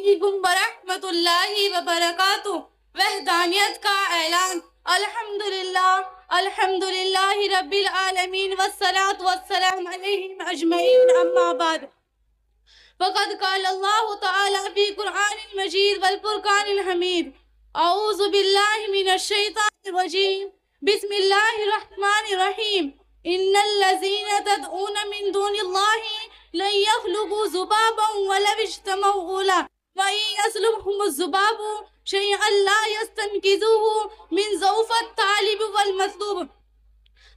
علیکم ورحمۃ اللہ وبرکاتہ۔ وحدانیت کا اعلان۔ الحمدللہ رب العالمین والصلاة والسلام علیہم اجمعین، اما بعد۔ فقد قال اللہ تعالی فی قرآن المجید والفرقان الحمید، اعوذ باللہ من الشیطان الرجیم، بسم اللہ الرحمن الرحیم۔ ان الذین تدعون من دون اللہ لن يخلقوا ذبابا ولو اجتمعوا له وإن يسلبهم الذباب شيئا لا يستنقذوه من ضعف الطالب والمطلوب۔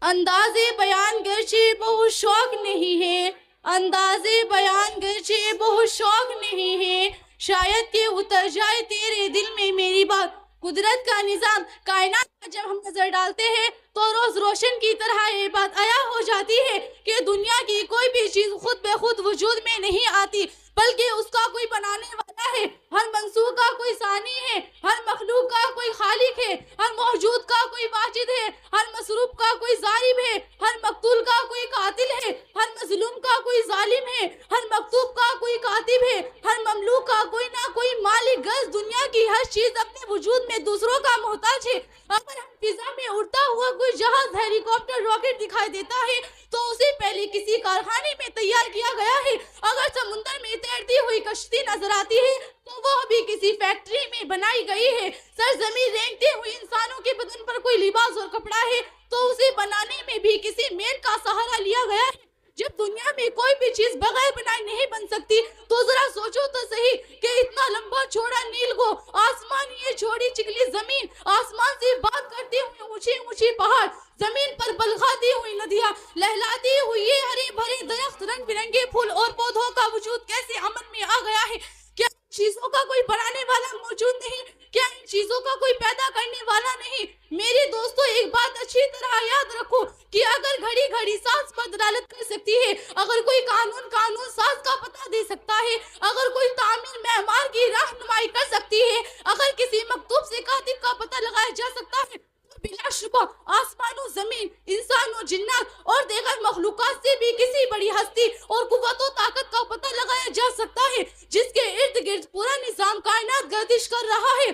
انداز بیان گرچہ بہت شوق نہیں ہے، انداز بیان گرچہ بہت شوق نہیں ہے، شاید کہ اتر جائے تیرے دل میں میری بات۔ قدرت کا نظام، کائنات پر جب ہم نظر ڈالتے ہیں تو روز روشن کی طرح یہ بات عیاں ہو جاتی ہے کہ دنیا کی کوئی بھی چیز خود بے خود وجود میں نہیں آتی، بلکہ اس کا کوئی بنانے والا ہے۔ ہر منصوب کا کوئی ثانی ہے، ہر مخلوق کا کوئی خالق ہے، ہر موجود کا کوئی واجد ہے، ہر مصروف کا کوئی ظالم ہے، ہر مقتول کا کوئی قاتل ہے، ہر مظلوم کا کوئی ظالم ہے، ہر مکتوب کا کوئی کاتب ہے، ہر مملوک کا کوئی نہ کوئی مالک۔ گز دنیا کی ہر چیز اپنے وجود میں دوسروں کا محتاج ہے۔ اگر ہم فضا میں اڑتا ہوا کوئی جہاز، ہیلی کاپٹر، راکٹ دکھائی دیتا ہے تو اسے پہلے کسی کارخانے میں تیار کیا گیا ہے۔ اگر سمندر میں تیرتی ہوئی کشتی نظر آتی ہے تو وہ بھی کسی فیکٹری میں بنائی گئی ہے۔ سرزمین رینگتے ہوئے انسانوں کے بدن پر کوئی لباس اور کپڑا ہے تو اسے بنانے میں بھی کسی مین کا سہارا لیا گیا ہے۔ جب دنیا میں کوئی بھی چیز بغیر بنائے نہیں بن سکتی تو ذرا سوچو تو صحیح کہ اتنا لمبا چوڑا نیل گو آسمان، یہ چھوڑی چکلی زمین، آسمان سے بات کرتی ہوئی اونچی اونچی پہاڑ، زمین پر بلغاتی ہوئی ندیاں، لہلاتی ہوئی یہ ہرے بھرے درخت، رنگ برنگے پھول اور پودوں کا وجود کیسے عمل میں آ گیا ہے؟ کیا ان چیزوں کا کوئی بنانے والا موجود نہیں؟ کیا ان چیزوں کا کوئی پیدا کرنے والا نہیں؟ میرے دوستو، ایک بات اچھی طرح یاد رکھو کہ اگر گھڑی گھڑی ساز پر دلالت کر سکتی ہے، اگر کوئی قانون ساز کا پتہ دے سکتا ہے، اگر کوئی تعمیر معمار کی رہنمائی کر سکتی ہے، اگر کسی مکتوب سے کاتب کا پتہ لگایا جا سکتا ہے، تو بلا شبہ آسمان و زمین، انسان و جنات اور دیگر مخلوقات سے بھی کسی بڑی ہستی اور قوت و طاقت کا پتہ لگایا جا سکتا ہے جس کے ارد گرد پورا نظام کائنات گردش کر رہا ہے۔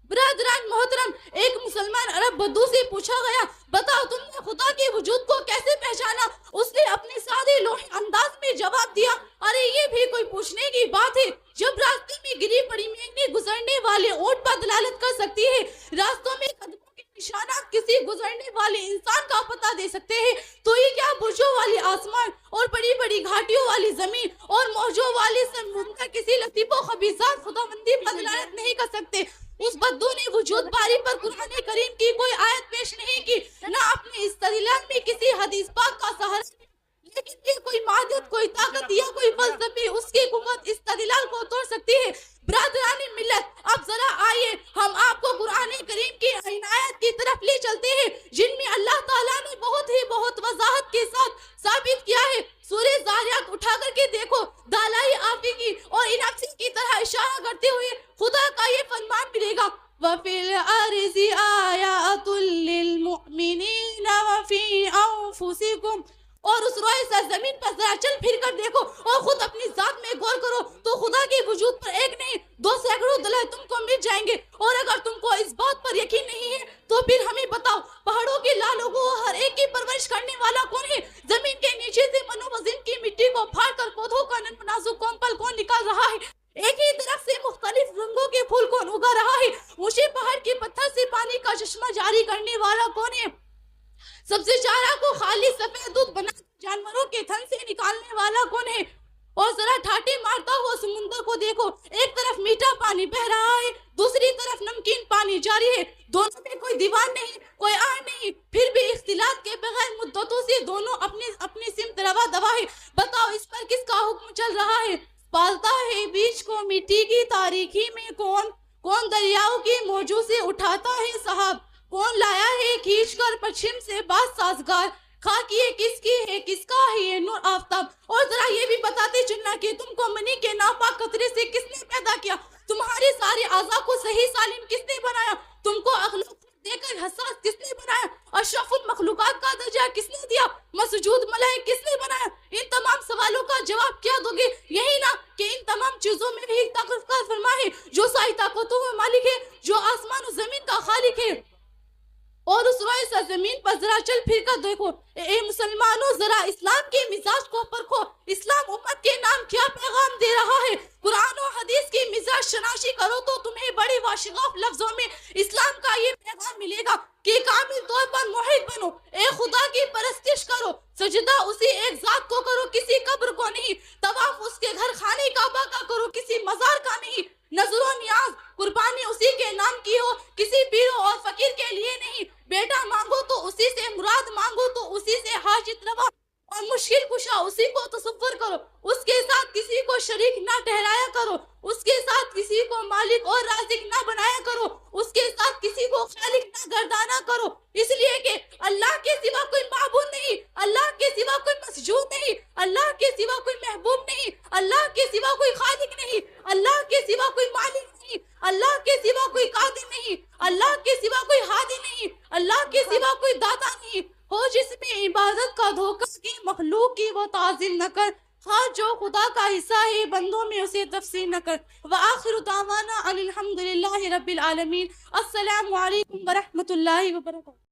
برادران محترم، ایک مسلمان عرب بدو سے پوچھا گیا، بتاؤ تم نے خدا کے وجود کو کیسے پہچانا؟ اس نے اپنے سادے لوحے انداز میں جواب دیا، ارے یہ بھی کوئی پوچھنے کی بات ہے؟ جب راستے میں گری پڑی مینگنی گزرنے والے اونٹ پر دلالت کر سکتی ہے، راستوں میں قدموں کے نشانات کسی گزرنے والے انسان کا پتہ دے سکتے ہیں، تو یہ کیا برجوں والے آسمان اور بڑی بڑی گھاٹیوں والی زمین اور موجوں والے سمندر کسی لطیف و خبیث ذات خداوندی پر دلالت نہیں کر سکتے؟ اس بدو نے وجود باری پر قرآن کریم کی کوئی آیت پیش نہیں کی، نہ اپنے استدلال میں کسی حدیث پاک کا سہارا، لیکن یہ کوئی مادت، کوئی طاقت یا کوئی فلسفی اس کی قوت استدلال کو توڑ سکتی ہے۔ برادران ملت، اب ذرا آئیے ہم آپ کو قرآن کریم کی ان آیت کی طرف لے چلتے ہیں جن میں اللہ تعالیٰ نے بہت وضاحت کے ساتھ ثابت کیا ہے۔ سورہ زاریات اٹھا کر کے دیکھو، دالائی آفیقی اور انفسی کی طرح اشارہ کرتے ہوئے خدا کا یہ فرمان ملے گا، وَفِي الْأَرْضِ آیَاتٌ لِّلْمُؤْمِنِينَ وَفِي أَنفُسِكُمْ، اور اس روئے سرزمین پر ذرا چل پھر کر دیکھو اور خود اپنی ذات میں غور کرو تو خدا کے وجود پر ایک نہیں 200 دلائل تم کو مل جائیں گے۔ اور اگر تم کو اس بات پر یقین نہیں ہے تو پھر ہمیں بتاؤ، پہاڑوں کے لالوں کو ہر ایک کی پرورش کرنے والا کون ہے؟ زمین کے نیچے سے منو وزن کی مٹی کو پھاڑ کر پودوں کا نن نازک کون پل کون نکال رہا ہے؟ ایک ہی درخت سے مختلف رنگوں کے پھول کون اگا رہا ہے؟ اونچے پہاڑ کے پتھر سے پانی کا چشمہ جاری کرنے والا کون ہے؟ سبزے چارہ کو خالص سفید دودھ بنا جانوروں کے تھن سے نکالنے والا کون ہے؟ اور ذرا ٹھاٹے مارتا ہوا سمندر کو دیکھو، ایک طرف میٹھا پانی بہ رہا ہے، دوسری طرف نمکین پانی جاری ہے، دونوں میں کوئی دیوار نہیں، کوئی آڑ نہیں، پھر بھی اختلاط کے بغیر مدتوں سے دونوں اپنی سمت روا دوا ہے۔ بتاؤ اس پر کس کا حکم چل رہا ہے؟ پالتا ہے بیج کو مٹی کی تاریکی میں کون دریاؤں کی موجوں سے اٹھاتا ہے سحاب، کون لایا ہے کھینچ کر پچھم سے بات سازگار، خاک یہ کس کی ہے، کس کا ہے یہ نور آفتاب؟ اور ذرا یہ بھی بتاتے چلنا کہ تم کو منی کے ناپاک قطرے سے کس نے پیدا کیا؟ تمہارے سارے اعضاء کو صحیح سالم کس نے بنایا؟ تم کو اخلاق دے کر حساس کس نے بنایا؟ اشرف المخلوقات کا درجہ کس نے دیا؟ مسجود ملائک کس نے بنایا؟ ان تمام سوالوں کا جواب کیا دو گے؟ یہی نا کہ ان تمام چیزوں میں بھی ایک طاقت کا فرما ہے جو ساری طاقتوں کا مالک ہے، جو آسمان و زمین کا خالق ہے۔ اور اس روئے سے زمین پر ذرا چل پھر کر دیکھو، اے مسلمانوں ذرا اسلام کے مزاج کو پرکھو، اسلام امت کے نام کیا پیغام دے رہا ہے۔ قرآن و حدیث کی مزاج شناسی کرو تو تمہیں بڑے واشغاف لفظوں میں اسلام کا یہ پیغام ملے گا کہ کامل طور پر موحد بنو، اے خدا کی پرستش کرو، سجدہ اسی ایک ذات کو کرو، کسی قبر کو نہیں، طواف اس کے گھر خانے کعبہ کا کرو، کسی مزار کا نہیں، نظر و نیاز قربانی اسی کے نام کی ہو، کسی پیر اور فقیر کے لیے نہیں، بیٹا مانگو تو اسی سے، مراد مانگو تو اسی سے، حاجت روا اور مشکل کشا اسی کو تصور کرو، اس کے ساتھ کسی کو شریک نہ ٹھہرایا کرو، اس کے ساتھ کسی کو مالک اور رازق نہ بنایا کرو، اس کے ساتھ کسی کو خالق نہ گردانا کرو، اس لیے کہ اللہ کے سوا کوئی معبود نہیں، اللہ کے سوا کوئی مسجود نہیں، اللہ کے سوا کوئی محبوب نہیں، اللہ کے سوا کوئی خالق نہیں، اللہ کے سوا کوئی مالک نہیں، اللہ کے سوا کوئی قادر نہیں، اللہ کے سوا کوئی ہادی نہیں، اللہ کے سوا کوئی داتا نہیں، ہو جس میں عبادت کا دھوکہ کی مخلوق کی وہ تعظیم نہ کر، خواہ جو خدا کا حصہ ہے بندوں میں اسے تفسیر نہ کر۔ وآخر دعوانا ان الحمدللہ رب العالمین۔ السلام علیکم ورحمۃ اللہ وبرکاتہ۔